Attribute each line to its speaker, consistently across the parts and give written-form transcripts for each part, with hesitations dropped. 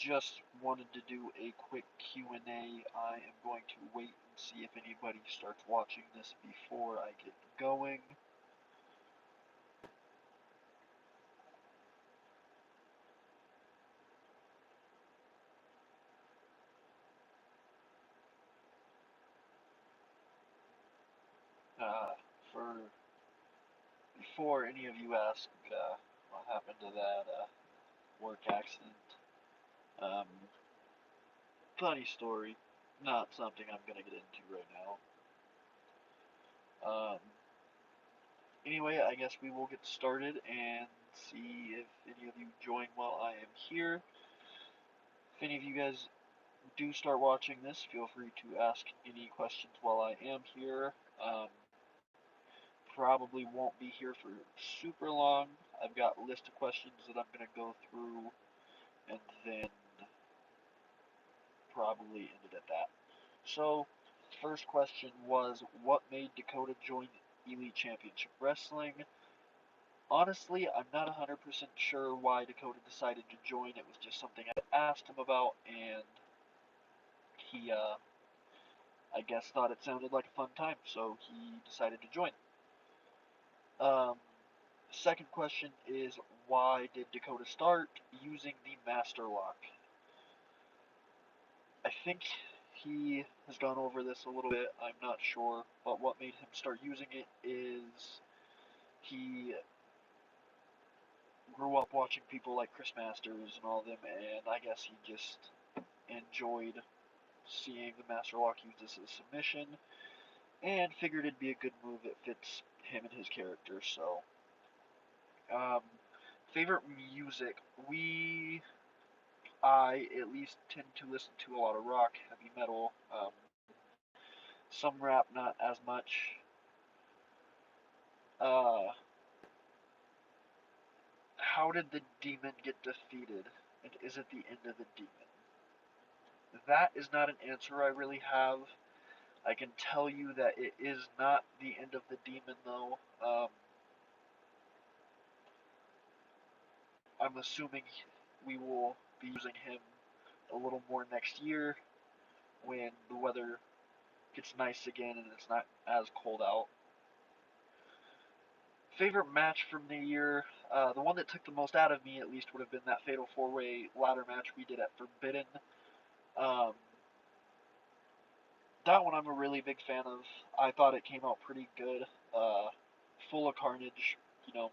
Speaker 1: just wanted to do a quick Q&A. I am going to wait and see if anybody starts watching this before I get going. Uh, for before any of you ask what happened to that work accident, um, funny story, not something I'm gonna get into right now. Anyway, I guess we will get started and see if any of you join while I am here. If any of you guys do start watching this, feel free to ask any questions while I am here. Probably won't be here for super long. I've got a list of questions that I'm going to go through and then probably end it at that. So, first question was, what made Dakota join Elite Championship Wrestling? Honestly, I'm not 100% sure why Dakota decided to join. It was just something I asked him about, and he, I guess, thought it sounded like a fun time, so he decided to join. Um, Second question is, why did Dakota start using the Master Lock? I think he has gone over this a little bit, I'm not sure, but what made him start using it is he grew up watching people like Chris Masters and all of them, and I guess he just enjoyed seeing the Master Lock used as a submission, and figured it'd be a good move that fits him and his character, so. Um, Favorite music? I at least tend to listen to a lot of rock, heavy metal, some rap, not as much. Uh, how did the demon get defeated? And is it the end of the demon? That is not an answer I really have. I can tell you that it is not the end of the demon, though. I'm assuming we will be using him a little more next year when the weather gets nice again and it's not as cold out. Favorite match from the year, the one that took the most out of me at least would have been that Fatal 4-Way ladder match we did at Forbidden. Um, that one I'm a really big fan of. I thought it came out pretty good. Full of carnage, you know,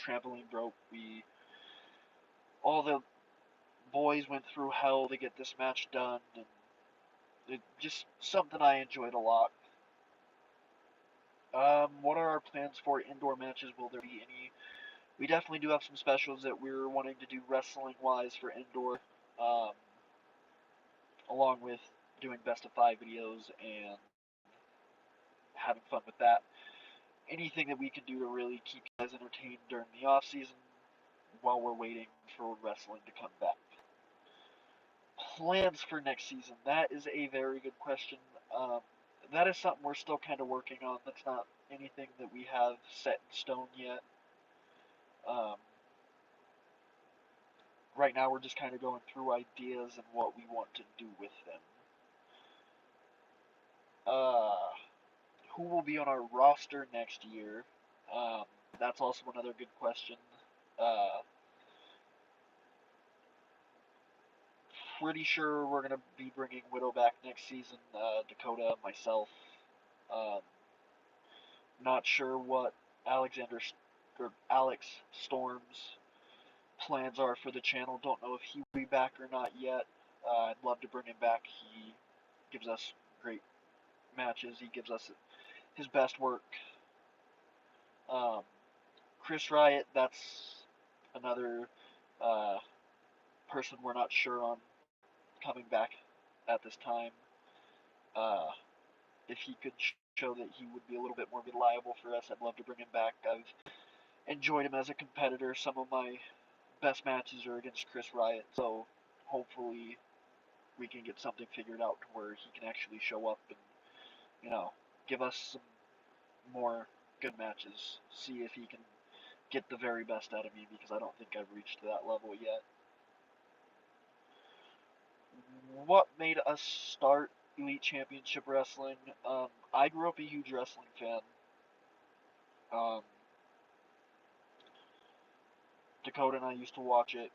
Speaker 1: trampoline broke. All the boys went through hell to get this match done, and it just something I enjoyed a lot. What are our plans for indoor matches? Will there be any? We definitely do have some specials that we're wanting to do wrestling wise for indoor, um, along with doing best of 5 videos and having fun with that. Anything that we can do to really keep you guys entertained during the off season while we're waiting for wrestling to come back. Plans for next season? That is a very good question. Um, that is something we're still kind of working on. That's not anything that we have set in stone yet. Um, right now, we're just kind of going through ideas and what we want to do with them. Who will be on our roster next year? Um, that's also another good question. Uh, Pretty sure we're gonna be bringing Widow back next season. Dakota, myself. Um, Not sure what Alexander or Alex Storm's plans are for the channel. Don't know if he will be back or not yet. I'd love to bring him back. He gives us great matches. He gives us his best work. Um, Chris Riott, that's another uh, person we're not sure on coming back at this time. Uh, if he could show that he would be a little bit more reliable for us, I'd love to bring him back. I've enjoyed him as a competitor. Some of my best matches are against Chris Riott, so hopefully we can get something figured out to where he can actually show up and, give us some more good matches. See if he can get the very best out of me, because I don't think I've reached that level yet. what made us start Elite Championship Wrestling? I grew up a huge wrestling fan. Um, Dakota and I used to watch it.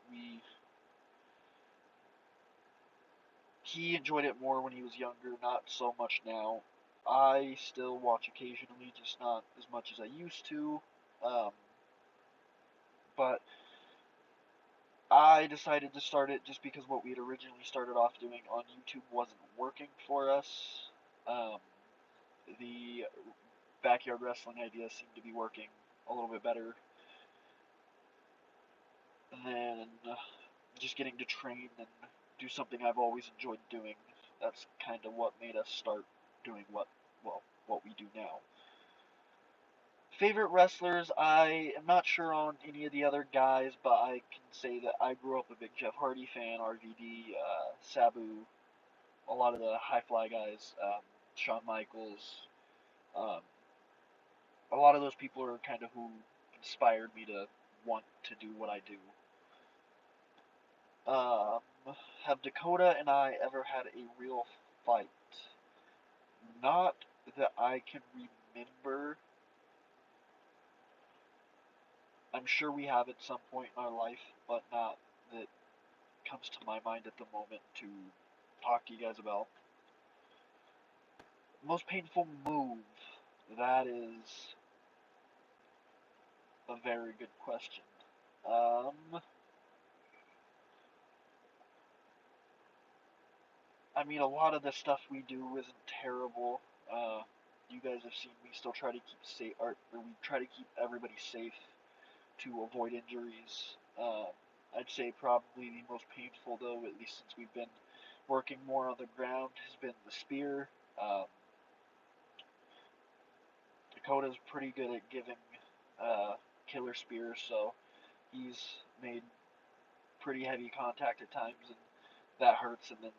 Speaker 1: He enjoyed it more when he was younger, not so much now. I still watch occasionally, just not as much as I used to. Um, but I decided to start it just because what we had originally started off doing on YouTube wasn't working for us. Um, the backyard wrestling idea seemed to be working a little bit better than just getting to train and do something I've always enjoyed doing. That's kind of what made us start doing what we do now. Favorite wrestlers, I am not sure on any of the other guys, but I can say that I grew up a big Jeff Hardy fan, RVD, Sabu, a lot of the high fly guys, Shawn Michaels. Um, a lot of those people are kind of who inspired me to want to do what I do. Um, have Dakota and I ever had a real fight? Not that I can remember. I'm sure we have at some point in our life, but not that comes to my mind at the moment to talk to you guys about. Most painful move? That is a very good question. Um, I mean, a lot of the stuff we do isn't terrible. You guys have seen we still try to keep safe, or we try to keep everybody safe to avoid injuries. I'd say probably the most painful, though, at least since we've been working more on the ground, has been the spear. Um, Dakota's pretty good at giving uh, killer spears, so he's made pretty heavy contact at times, and that hurts. And then,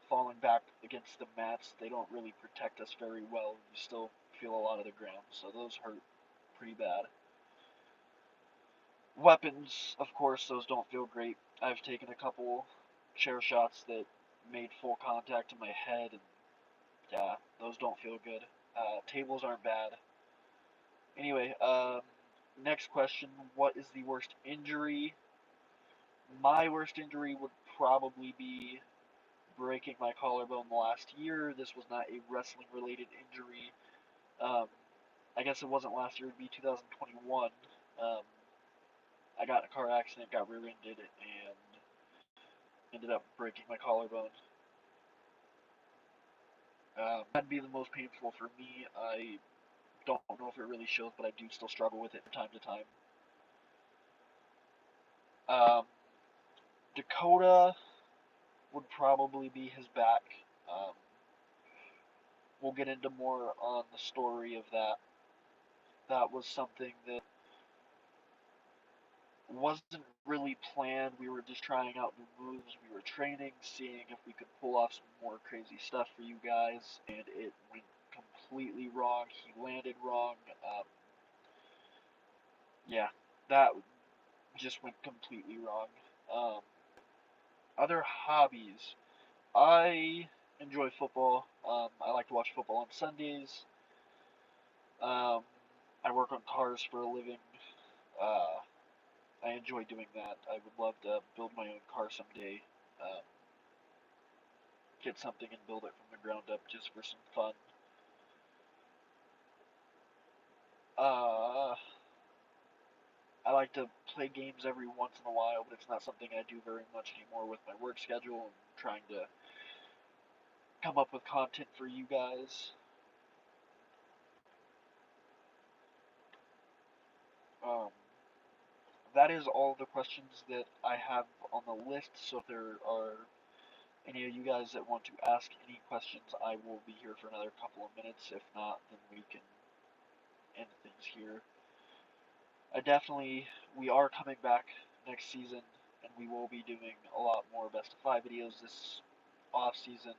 Speaker 1: falling back against the mats, they don't really protect us very well. You still feel a lot of the ground, so those hurt pretty bad. Weapons, of course, those don't feel great. I've taken a couple chair shots that made full contact to my head, and yeah, those don't feel good. Tables aren't bad. Anyway, next question: what is the worst injury? My worst injury would probably be breaking my collarbone last year. This was not a wrestling related injury. Um, I guess it wasn't last year, it would be 2021. Um, I got in a car accident, got rear ended, and ended up breaking my collarbone. That'd be the most painful for me. I don't know if it really shows, but I do still struggle with it from time to time. Um, Dakota would probably be his back. Um, we'll get into more on the story of that. That was something that wasn't really planned. We were just trying out new moves. We were training, seeing if we could pull off some more crazy stuff for you guys, and it went completely wrong. He landed wrong. Yeah, that just went completely wrong. Um, Other hobbies. I enjoy football. I like to watch football on Sundays. Um, I work on cars for a living. Uh, I enjoy doing that. I would love to build my own car someday. Um, get something and build it from the ground up just for some fun. Uh, I like to play games every once in a while, but it's not something I do very much anymore with my work schedule and trying to come up with content for you guys. Um, that is all the questions that I have on the list. So if there are any of you guys that want to ask any questions, I will be here for another couple of minutes. If not, then we can end things here. We are coming back next season, and we will be doing a lot more best of five videos this off season.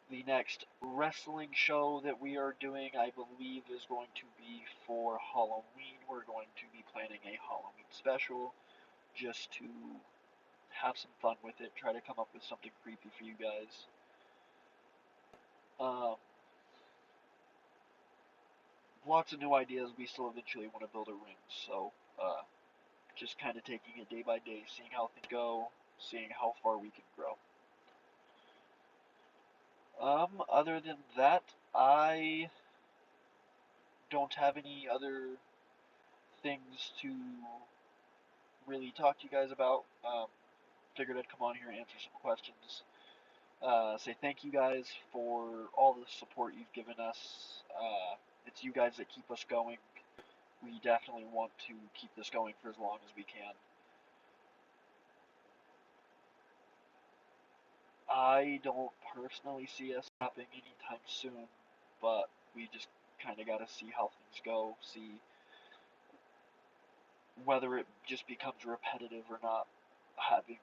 Speaker 1: The next wrestling show that we are doing, I believe, is going to be for Halloween. We're going to be planning a Halloween special just to have some fun with it, try to come up with something creepy for you guys. Um, Lots of new ideas. We still eventually want to build a ring, so just kind of taking it day by day, seeing how things go, seeing how far we can grow. Other than that, I don't have any other things to really talk to you guys about. Figured I'd come on here and answer some questions. Say thank you guys for all the support you've given us. It's you guys that keep us going. We definitely want to keep this going for as long as we can. I don't personally see us stopping anytime soon, but we just kind of got to see how things go, see whether it just becomes repetitive or not, having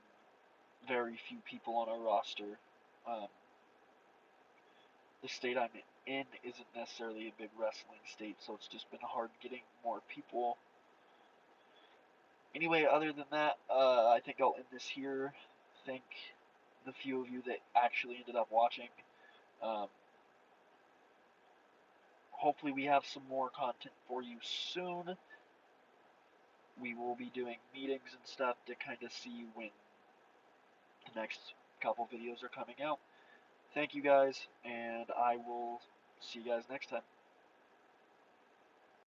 Speaker 1: very few people on our roster. Um, the state I'm in isn't necessarily a big wrestling state, so it's just been hard getting more people. Anyway, other than that, I think I'll end this here. Thank the few of you that actually ended up watching. Um, Hopefully we have some more content for you soon. We will be doing meetings and stuff to kind of see when the next couple videos are coming out. Thank you guys, and I will see you guys next time.